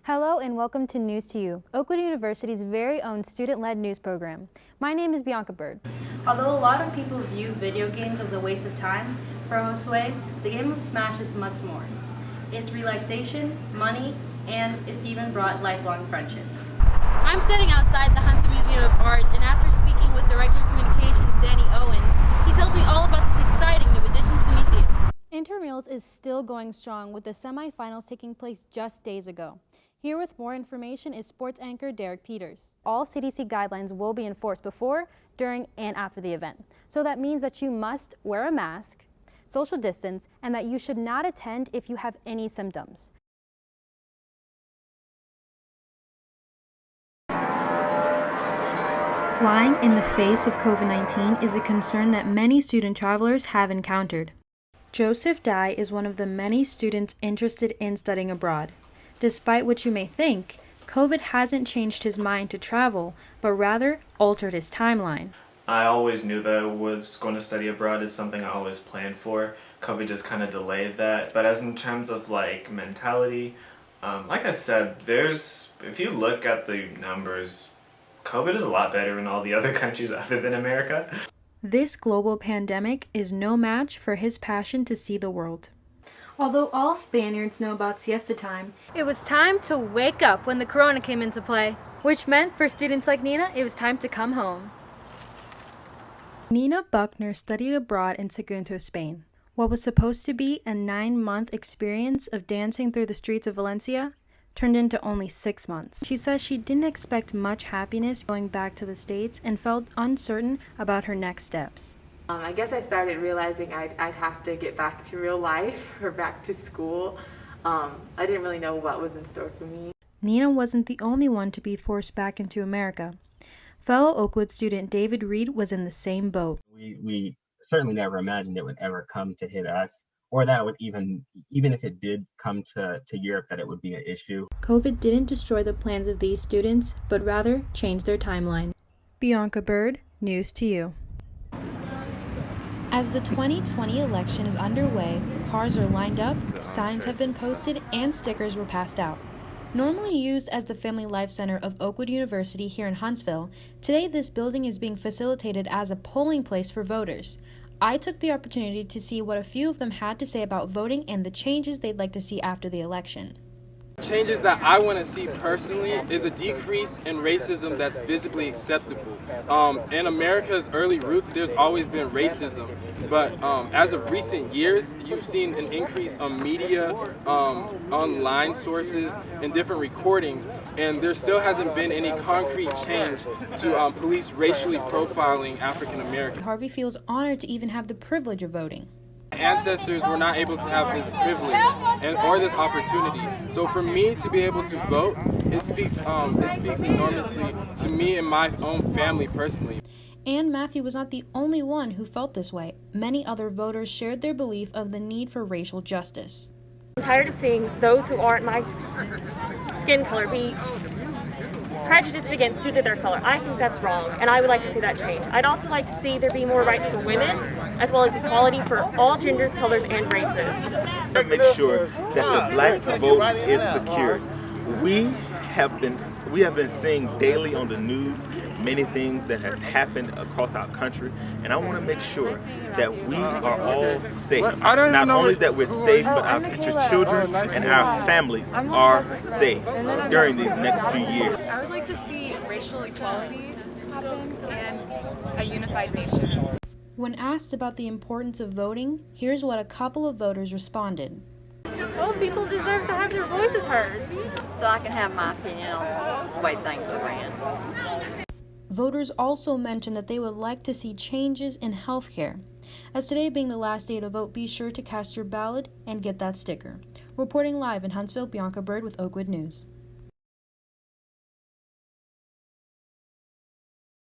Hello and welcome to News to You, Oakwood University's very own student-led news program. My name is Bianca Bird. Although a lot of people view video games as a waste of time, for Josue, the game of Smash is much more. It's relaxation, money, and it's even brought lifelong friendships. I'm sitting outside the Huntsville Museum of Art, and after speaking with Director of Communications Danny Owen, he tells me all about this exciting new addition to the museum. Intramurals is still going strong with the semifinals taking place just days ago. Here with more information is sports anchor Derek Peters. All CDC guidelines will be enforced before, during, and after the event. So that means that you must wear a mask, social distance, and that you should not attend if you have any symptoms. Flying in the face of COVID-19 is a concern that many student travelers have encountered. Joseph Dye is one of the many students interested in studying abroad. Despite what you may think, COVID hasn't changed his mind to travel, but rather altered his timeline. I always knew that I was going to study abroad. Is something I always planned for. COVID just kind of delayed that. But as in terms of like mentality, like I said, if you look at the numbers, COVID is a lot better in all the other countries other than America. This global pandemic is no match for his passion to see the world. Although all Spaniards know about siesta time, it was time to wake up when the corona came into play, which meant for students like Nina, it was time to come home. Nina Buckner studied abroad in Sagunto, Spain. What was supposed to be a 9-month experience of dancing through the streets of Valencia turned into only 6 months. She says she didn't expect much happiness going back to the States and felt uncertain about her next steps. I guess I started realizing I'd have to get back to real life or back to school. I didn't really know what was in store for me. Nina wasn't the only one to be forced back into America. Fellow Oakwood student David Reed was in the same boat. We certainly never imagined it would ever come to hit us, or that it would even if it did come to Europe, that it would be an issue. COVID didn't destroy the plans of these students, but rather changed their timeline. Bianca Bird, News to You. As the 2020 election is underway, cars are lined up, signs have been posted, and stickers were passed out. Normally used as the Family Life Center of Oakwood University here in Huntsville, today this building is being facilitated as a polling place for voters. I took the opportunity to see what a few of them had to say about voting and the changes they'd like to see after the election. Changes that I want to see personally is a decrease in racism that's visibly acceptable. In America's early roots, there's always been racism, but as of recent years, you've seen an increase on media, online sources, and different recordings, and there still hasn't been any concrete change to police racially profiling African Americans. Harvey feels honored to even have the privilege of voting. Ancestors were not able to have this privilege or this opportunity. So for me to be able to vote, it speaks enormously to me and my own family personally. And Matthew was not the only one who felt this way. Many other voters shared their belief of the need for racial justice. I'm tired of seeing those who aren't my skin color be prejudiced against due to their color. I think that's wrong, and I would like to see that change. I'd also like to see there be more rights for women, as well as equality for all genders, colors, and races. To make sure that the black vote is secured. We have been seeing daily on the news many things that has happened across our country, and I want to make sure that we are all safe. Not only that we're safe, but our future children and our families are safe during these next few years. I would like to see racial equality happen and a unified nation. When asked about the importance of voting, here's what a couple of voters responded. Those people deserve to have their voices heard. So I can have my opinion on the way things are ran. Voters also mentioned that they would like to see changes in healthcare. As today being the last day to vote, be sure to cast your ballot and get that sticker. Reporting live in Huntsville, Bianca Bird with Oakwood News.